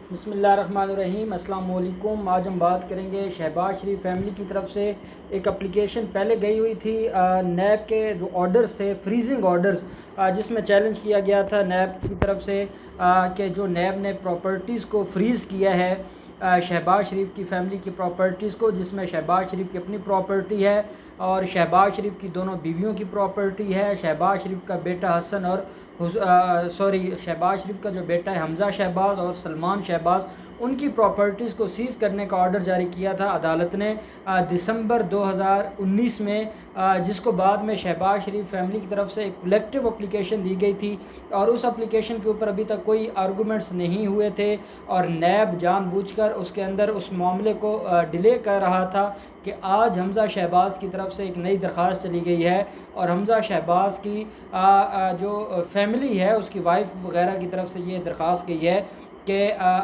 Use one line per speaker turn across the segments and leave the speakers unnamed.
बिस्मिल्लाहिर्रहमानिर्रहीम, अस्सलाम वालेकुम। आज हम बात करेंगे शहबाज शरीफ फैमिली की तरफ से एक एप्लीकेशन पहले गई हुई थी नैब के जो ऑर्डर्स थे, फ्रीजिंग ऑर्डर्स, जिसमें चैलेंज किया गया था नैब की तरफ से कि जो नैब ने प्रॉपर्टीज़ को फ्रीज़ किया है शहबाज शरीफ की फ़ैमिली की प्रॉपर्टीज़ को, जिसमें शहबाज शरीफ की अपनी प्रॉपर्टी है और शहबाज शरीफ की दोनों बीवियों की प्रॉपर्टी है। शहबाज शरीफ का बेटा हसन और शहबाज शरीफ का जो बेटा है हमज़ा शहबाज और सलमान शहबाज, उनकी प्रॉपर्टीज़ को सीज़ करने का ऑर्डर जारी किया था अदालत ने दिसंबर 2019 में, जिसको बाद में शहबाज शरीफ फैमिली की तरफ से एक कलेक्टिव एप्लीकेशन दी गई थी और उस एप्लीकेशन के ऊपर अभी तक कोई आर्गूमेंट्स नहीं हुए थे और नैब जानबूझकर उसके अंदर उस मामले को डिले कर रहा था कि आज हमज़ा शहबाज की तरफ से एक नई दरख्वास्त चली गई है और हमज़ा शहबाज की जो फैमिली है उसकी वाइफ वगैरह की तरफ से ये दरख्वास्त गई है कि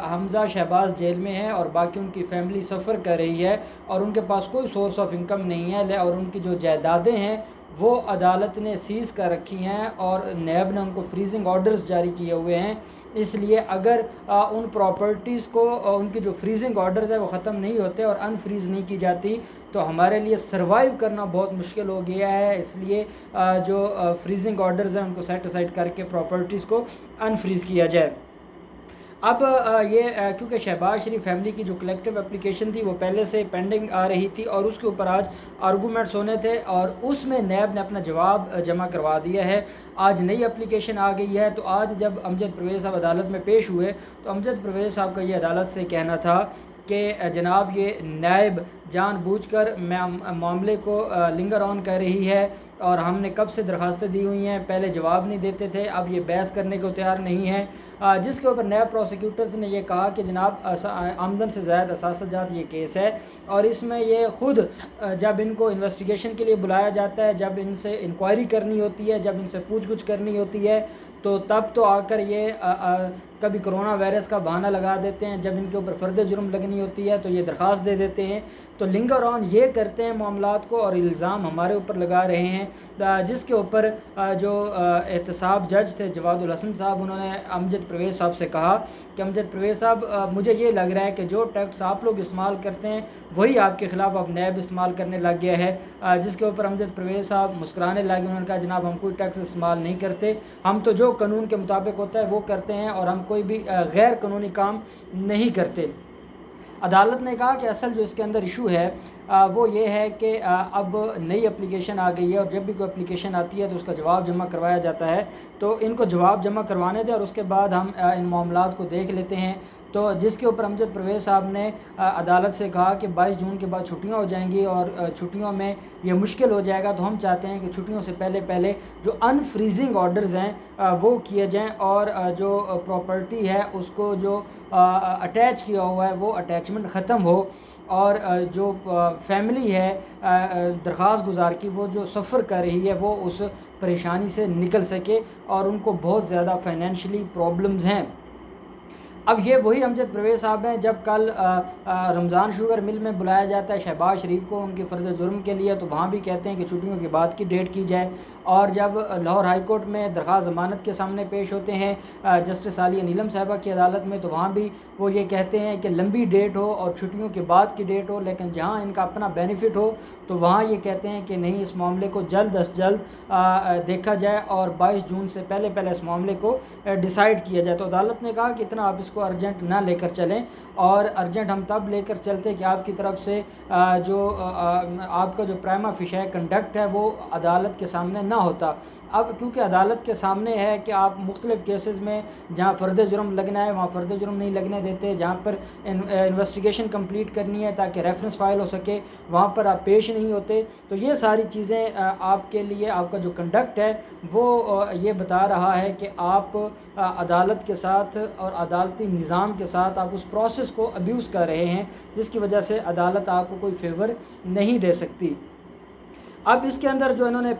हमज़ा शहबाज जेल में है और बाकी उनकी फ़ैमिली सफ़र कर रही है और उनके पास कोई सोर्स ऑफ इनकम नहीं है और उनकी जो जायदादें हैं वो अदालत ने सीज़ कर रखी हैं और नैब ने उनको फ्रीजिंग ऑर्डर्स जारी किए हुए हैं। इसलिए अगर उन प्रॉपर्टीज़ को उनके जो फ्रीजिंग ऑर्डर्स है वो ख़त्म नहीं होते और अनफ्रीज़ नहीं की जाती तो हमारे लिए सर्वाइव करना बहुत मुश्किल हो गया है। इसलिए जो फ्रीजिंग ऑर्डर्स हैं उनको सेट असाइड करके प्रॉपर्टीज़ को अनफ्रीज़ किया जाए। अब क्योंकि शहबाज शरीफ फैमिली की जो कलेक्टिव एप्लीकेशन थी वो पहले से पेंडिंग आ रही थी और उसके ऊपर आज आर्गूमेंट्स होने थे और उसमें नैब ने अपना जवाब जमा करवा दिया है। आज नई एप्लीकेशन आ गई है तो आज जब अमजद परवेज़ साहब अदालत में पेश हुए तो अमजद परवेज़ साहब का ये अदालत से कहना था कि जनाब ये नायब जानबूझकर मामले को लिंगर ऑन कर रही है और हमने कब से दरख्वास्तें दी हुई हैं, पहले जवाब नहीं देते थे, अब ये बहस करने को तैयार नहीं है। जिसके ऊपर नैब प्रोसिक्यूटर्स ने ये कहा कि जनाब आमदन से ज़ायद असासजात ये केस है और इसमें ये ख़ुद जब इनको इन्वेस्टिगेशन के लिए बुलाया जाता है, जब इनसे इंक्वायरी करनी होती है, जब इनसे पूछ गुछ करनी होती है तो तब तो आकर ये कभी कोरोना वायरस का बहाना लगा देते हैं, जब इनके ऊपर फ़र्द जुर्म लगनी होती है तो ये दरख्वास्त दे देते हैं, तो लिंगर ऑन ये करते हैं मामलात को और इल्ज़ाम हमारे ऊपर लगा रहे हैं। जिसके ऊपर जो एहतसाब जज थे जवादुल हसन साहब, उन्होंने अमजद परवेज़ साहब से कहा कि अमजद परवेज़ साहब मुझे ये लग रहा है कि जो टैक्स आप लोग इस्तेमाल करते हैं वही आपके ख़िलाफ़ अब नैब इस्तेमाल करने लग गया है। जिसके ऊपर अमजद परवेज़ साहब मुस्कुराने लगे। उन्होंने कहा जनाब हम कोई टैक्स इस्तेमाल नहीं करते, हम तो जो कानून के मुताबिक होता है वो करते हैं और हम कोई भी गैर कानूनी काम नहीं करते। अदालत ने कहा कि असल जो इसके अंदर इशू है वो ये है कि अब नई एप्लीकेशन आ गई है और जब भी कोई एप्लीकेशन आती है तो उसका जवाब जमा करवाया जाता है, तो इनको जवाब जमा करवाने दें और उसके बाद हम इन मामलात को देख लेते हैं। तो जिसके ऊपर अमजद परवेज़ साहब ने अदालत से कहा कि 22 जून के बाद छुट्टियां हो जाएंगी और छुट्टियों में ये मुश्किल हो जाएगा, तो हम चाहते हैं कि छुट्टियों से पहले पहले जो अनफ्रीजिंग ऑर्डर्स हैं वो किए जाएं और जो प्रॉपर्टी है उसको जो अटैच किया हुआ है वो अटैचमेंट ख़त्म हो और जो फैमिली है दरख्वास्त गुजार की वो जो सफ़र कर रही है वो उस परेशानी से निकल सके और उनको बहुत ज़्यादा फाइनेंशियली प्रॉब्लम्स हैं। अब ये वही अमजद परवेज़ साहब हैं जब कल रमज़ान शुगर मिल में बुलाया जाता है शहबाज शरीफ को उनके फ़र्ज़ जुर्म के लिए, तो वहाँ भी कहते हैं कि छुट्टियों के बाद की डेट की जाए। और जब लाहौर हाई कोर्ट में दरख्वास्त ज़मानत के सामने पेश होते हैं जस्टिस आलिया नीलम साहिबा की अदालत में, तो वहाँ भी वो ये कहते हैं कि लंबी डेट हो और छुट्टियों के बाद की डेट हो, लेकिन जहाँ इनका अपना बेनिफिट हो तो वहाँ ये कहते हैं कि नहीं, इस मामले को जल्द अज जल्द देखा जाए और 22 जून से पहले पहले इस मामले को डिसाइड किया जाए। तो अदालत ने कहा कि इतना आप इसको अर्जेंट ना लेकर चलें और अर्जेंट हम तब लेकर चलते कि आपकी तरफ से जो आपका जो प्राइमा फेशी कंडक्ट है वो अदालत के सामने ना होता। अब क्योंकि अदालत के सामने है कि आप मुख्तलिफ़ केसेस में जहाँ फ़र्द जुर्म लगना है वहाँ फ़र्द जुर्म नहीं लगने देते, जहाँ पर इन्वेस्टिगेशन कंप्लीट करनी है ताकि रेफरेंस फ़ाइल हो सके वहाँ पर आप पेश नहीं होते। तो ये सारी चीज़ें आपके लिए आपका जो कंडक्ट है वो ये बता रहा है कि आप अदालत के साथ और अदालती निज़ाम के साथ आप उस प्रोसेस को अब्यूज़ कर रहे हैं, जिसकी वजह से अदालत आपको कोई फेवर नहीं दे सकती। अब इसके अंदर जो इन्होंने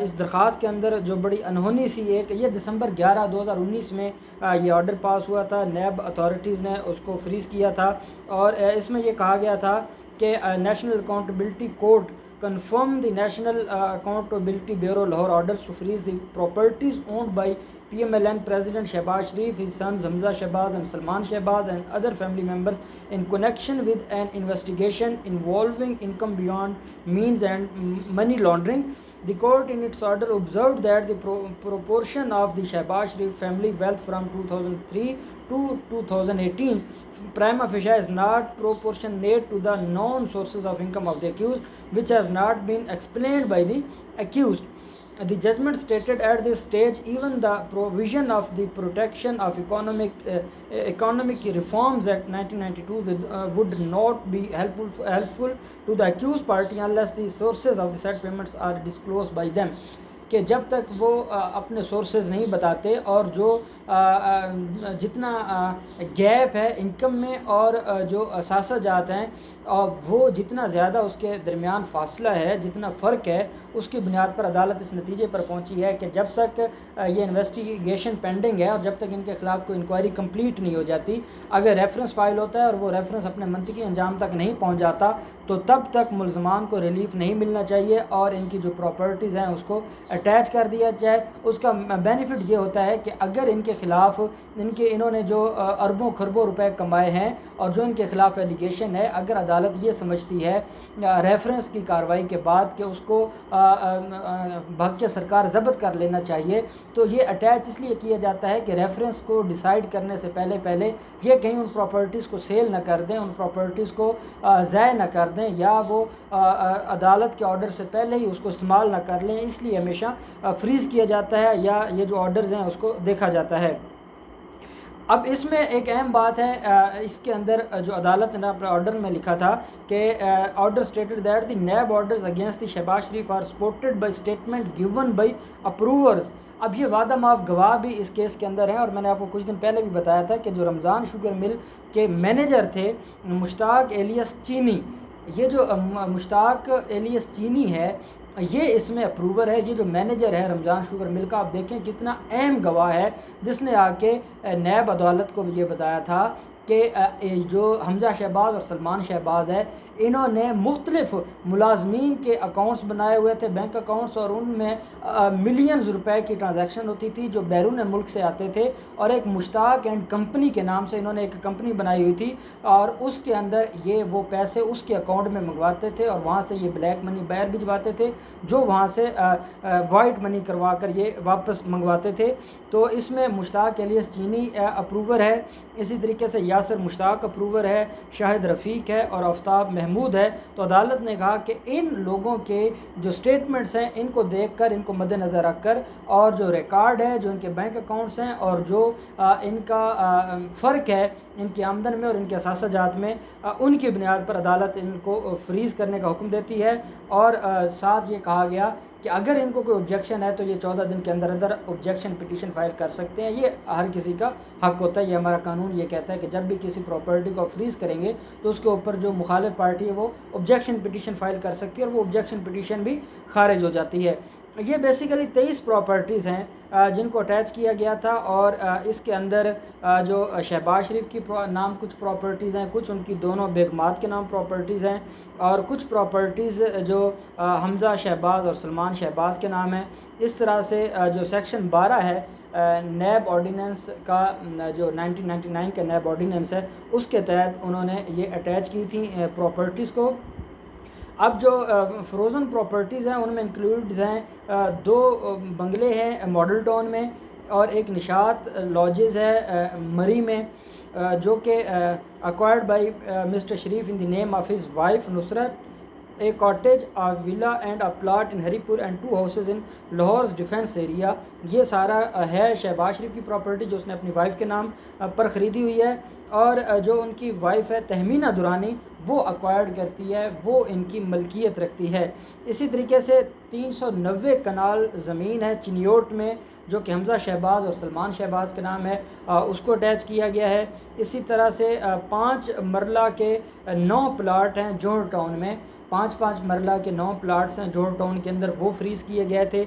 इस दरख्वास्त के अंदर जो बड़ी अनहोनी सी एक, ये दिसंबर 11 2019 में ये ऑर्डर पास हुआ था, नैब अथॉरिटीज़ ने उसको फ्रीज़ किया था और इसमें ये कहा गया था कि national accountability court confirm the National Accountability Bureau Lahore orders to freeze the properties owned by PMLN President Shehbaz Sharif, his sons Hamza Shehbaz and Salman Shehbaz, and other family members in connection with an investigation involving income beyond means and money laundering. The court in its order observed that the proportion of the Shehbaz Sharif family wealth from 2003 to 2018 prima facie is not proportionate to the known sources of income of the accused, which has not been explained by the accused. The judgment stated at this stage, even the provision of the Protection of Economic Reforms Act 1992 would not be helpful to the accused party unless the sources of the said payments are disclosed by them. कि जब तक वो अपने sources नहीं बताते और जो जितना गैप है इनकम में और जो असासाजात हैं वो जितना ज़्यादा उसके दरमियान फ़ासला है, जितना फ़र्क है, उसकी बुनियाद पर अदालत इस नतीजे पर पहुंची है कि जब तक ये इन्वेस्टिगेशन पेंडिंग है और जब तक इनके ख़िलाफ़ कोई इंक्वायरी कंप्लीट नहीं हो जाती, अगर रेफरेंस फ़ाइल होता है और वो रेफरेंस अपने मंतकी अंजाम तक नहीं पहुंच जाता, तो तब तक मुल्ज़मान को रिलीफ नहीं मिलना चाहिए और इनकी जो प्रॉपर्टीज़ हैं उसको अटैच कर दिया जाए। उसका बेनिफिट ये होता है कि अगर इनके ख़िलाफ़ इन्होंने जो अरबों खरबों रुपए कमाए हैं और जो इनके ख़िलाफ़ एलिगेशन है, अगर अदालत ये समझती है रेफरेंस की कार्रवाई के बाद कि उसको भाग के सरकार ज़ब्त कर लेना चाहिए, तो ये अटैच इसलिए किया जाता है कि रेफरेंस को डिसाइड करने से पहले ये कहीं उन प्रॉपर्टीज़ को सेल ना कर दें, उन प्रॉपर्टीज़ को ज़ाय ना कर दें, या वो अदालत के ऑर्डर से पहले ही उसको इस्तेमाल ना कर लें, इसलिए हमेशा फ्रीज़ किया जाता है या ये जो ऑर्डर्स हैं उसको देखा जाता है। अब इसमें एक अहम बात है, इसके अंदर जो अदालत ने अपने ऑर्डर में लिखा था कि order stated that the NAB orders against the Shahbaz Sharif are supported by statement given by approvers. अब ये वादा माफ गवाह भी इस केस के अंदर हैं और मैंने आपको कुछ दिन पहले भी बताया था कि जो रमज़ान शुगर मिल के मैनेजर थे मुश्ताक एलियस चीनी, ये जो मुश्ताक एलियस चीनी है ये इसमें अप्रूवर है। ये जो मैनेजर है रमज़ान शुगर मिल का, आप देखें कितना अहम गवाह है, जिसने आके नैब अदालत को ये बताया था कि जो हमज़ा शहबाज और सलमान शहबाज है, इन्होंने मुख्तलिफ मुलाजमीन के अकाउंट्स बनाए हुए थे, बैंक अकाउंट्स, और उनमें मिलियंस रुपए की ट्रांजैक्शन होती थी जो बैरून मुल्क से आते थे, और एक मुश्ताक एंड कंपनी के नाम से इन्होंने एक कंपनी बनाई हुई थी और उसके अंदर ये वो पैसे उसके अकाउंट में मंगवाते थे और वहाँ से ये ब्लैक मनी बाहर भिजवाते थे, जो वहाँ से वाइट मनी करवा कर ये वापस मंगवाते थे। तो इसमें मुश्ताक एलियस चीनी अप्रूवर है, इसी तरीके से यासर मुश्ताक अप्रूवर है, शाहिद रफ़ीक है और आफ्ताब महमूद है। तो अदालत ने कहा कि इन लोगों के जो स्टेटमेंट्स हैं इनको देखकर, इनको मद्देनज़र रखकर, और जो रिकॉर्ड है, जो इनके बैंक अकाउंट्स हैं और जो इनका फ़र्क है इनकी आमदन में और इनके असासाजात में, उनकी बुनियाद पर अदालत इनको फ्रीज़ करने का हुक्म देती है। और साथ ये कहा गया कि अगर इनको कोई ऑब्जेक्शन है तो ये 14 दिन के अंदर अंदर ऑब्जेक्शन पिटीशन फाइल कर सकते हैं। ये हर किसी का हक होता है, ये हमारा कानून ये कहता है कि जब भी किसी प्रॉपर्टी को फ्रीज़ करेंगे तो उसके ऊपर जो मुखालिफ पार्टी है वो ऑब्जेक्शन पिटीशन फाइल कर सकती है और वो ऑब्जेक्शन पिटीशन भी खारिज हो जाती है। ये बेसिकली 23 प्रॉपर्टीज़ हैं जिनको अटैच किया गया था और इसके अंदर जो शहबाज शरीफ की नाम कुछ प्रॉपर्टीज़ हैं, कुछ उनकी दोनों बेगमात के नाम प्रॉपर्टीज़ हैं, और कुछ प्रॉपर्टीज़ जो हमज़ा शहबाज और सलमान शहबाज के नाम हैं। इस तरह से जो सेक्शन 12 है नैब ऑर्डिनेंस का, जो 1999 का नैब ऑर्डिनेंस है, उसके तहत उन्होंने ये अटैच की थी प्रॉपर्टीज़ को। अब जो फ्रोज़न प्रॉपर्टीज़ हैं उनमें इंक्लूड हैं 2 बंगले हैं मॉडल टाउन में और एक निशात लॉजेस है मरी में, जो कि acquired bye mister Sharif in the name of his wife Nusrat, A cottage, a villa and a plot in Haripur and 2 houses in Lahore defence area. ये सारा है शहबाज शरीफ की प्रॉपर्टी जो उसने अपनी वाइफ के नाम पर ख़रीदी हुई है, और जो उनकी वाइफ है तहमीना दुरानी वो अक्वायर्ड करती है, वो इनकी मलकियत रखती है। इसी तरीके से 390 कनाल ज़मीन है चिनियोट में जो कि हमज़ा शहबाज और सलमान शहबाज के नाम है, उसको अटैच किया गया है। इसी तरह से 5 मरला के 9 प्लाट हैं जोहर टाउन में, 5-5 मरला के 9 प्लाट्स हैं जोहर टाउन के अंदर, वो फ्रीज़ किए गए थे।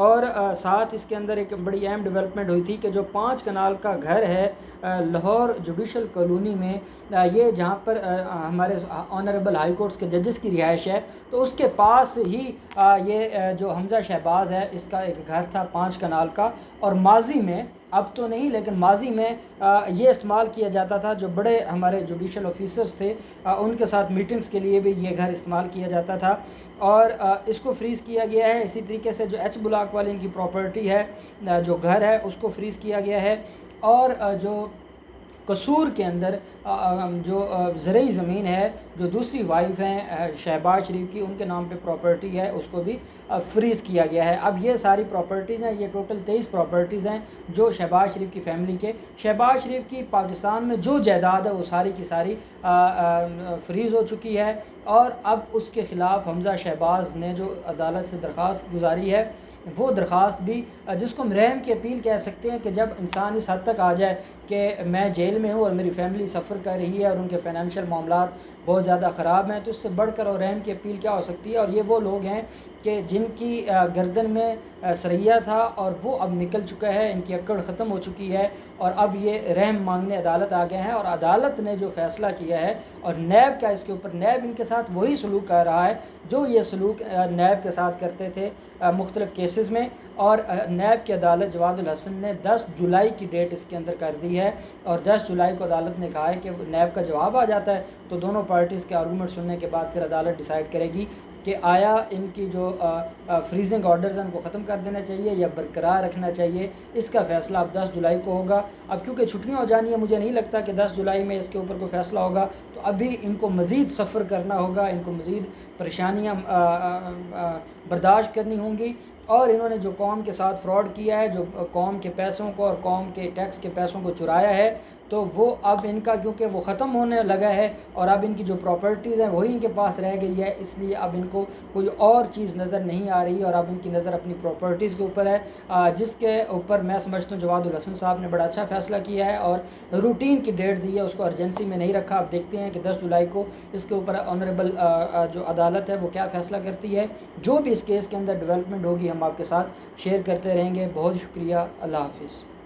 और साथ इसके अंदर एक बड़ी अहम डेवलपमेंट हुई थी कि जो 5 कनाल का घर है लाहौर जुडिशल कॉलोनी में, ये जहाँ पर हमारे ऑनरेबल हाई कोर्ट्स के जजेस की रिहाइश है, तो उसके पास ही ये जो हमज़ा शहबाज है इसका एक घर था 5 कनाल का। और माजी में, अब तो नहीं लेकिन माजी में ये इस्तेमाल किया जाता था, जो बड़े हमारे जुडिशल ऑफिसर्स थे उनके साथ मीटिंग्स के लिए भी ये घर इस्तेमाल किया जाता था। और इसको फ्रीज़ किया गया है। इसी तरीके से जो एच ब्लॉक वाली इनकी प्रॉपर्टी है, जो घर है, उसको फ्रीज़ किया गया है। और जो कसूर के अंदर जो ज़रई ज़मीन है, जो दूसरी वाइफ हैं शहबाज शरीफ की, उनके नाम पे प्रॉपर्टी है, उसको भी फ्रीज़ किया गया है। अब ये सारी प्रॉपर्टीज़ हैं, ये टोटल 23 प्रॉपर्टीज़ हैं जो शहबाज शरीफ की फ़ैमिली के, शहबाज शरीफ की पाकिस्तान में जो जायदाद है वो सारी की सारी फ्रीज़ हो चुकी है। और अब उसके ख़िलाफ़ हमज़ा शहबाज ने जो अदालत से दरख्वास्त गुजारी है, वो दरख्वास्त भी, जिसको हम रहम की अपील कह सकते हैं, कि जब इंसान इस हद तक आ जाए कि मैं जेल में हूँ और मेरी फ़ैमिली सफ़र कर रही है और उनके फ़ाइनेंशियल मामलात बहुत ज़्यादा ख़राब हैं, तो इससे बढ़कर और रहम की अपील क्या हो सकती है। और ये वो लोग हैं कि जिनकी गर्दन में सरैया था और वो अब निकल चुका है, इनकी अकड़ ख़त्म हो चुकी है और अब ये रहम मांगने अदालत आ गए हैं। और अदालत ने जो फ़ैसला किया है, और नैब का इसके ऊपर, नैब इनके साथ वही सलूक कर रहा है जो ये सलूक नैब के साथ करते थे मुख्तलिफ़ केसेस में। और नैब की अदालत जवादुल हसन ने 10 जुलाई की डेट इसके अंदर कर दी है। और 10 जुलाई को अदालत ने कहा है कि नैब का जवाब आ जाता है तो दोनों पार्टीज़ के आर्गूमेंट सुनने के बाद फिर अदालत डिसाइड करेगी कि आया इनकी जो फ्रीजिंग ऑर्डर्स हैं उनको ख़त्म कर देना चाहिए या बरकरार रखना चाहिए। इसका फ़ैसला अब 10 जुलाई को होगा। अब क्योंकि छुट्टियां हो जानी है, मुझे नहीं लगता कि 10 जुलाई में इसके ऊपर कोई फ़ैसला होगा, तो अभी इनको मज़ीद सफ़र करना होगा, इनको मज़ीद परेशानियाँ बर्दाश्त करनी होंगी। और इन्होंने जो कौम के साथ फ्रॉड किया है, जो कौम के पैसों को और कौम के टैक्स के पैसों को चुराया है, तो वो अब इनका, क्योंकि वो ख़त्म होने लगा है और अब इनकी जो प्रॉपर्टीज़ हैं वही इनके पास रह गई है, इसलिए अब इनको कोई और चीज़ नज़र नहीं आ रही और अब इनकी नज़र अपनी प्रॉपर्टीज़ के ऊपर है, जिसके ऊपर मैं समझता हूँ जवादुल हसन साहब ने बड़ा अच्छा फ़ैसला किया है और रूटीन की डेट दी है, उसको अर्जेंसी में नहीं रखा। अब देखते हैं कि 10 जुलाई को इसके ऊपर ऑनरेबल जो अदालत है वो क्या फ़ैसला करती है। जो भी इस केस के अंदर डेवलपमेंट होगी हम आपके साथ शेयर करते रहेंगे। बहुत शुक्रिया। अल्लाह हाफ़िज़।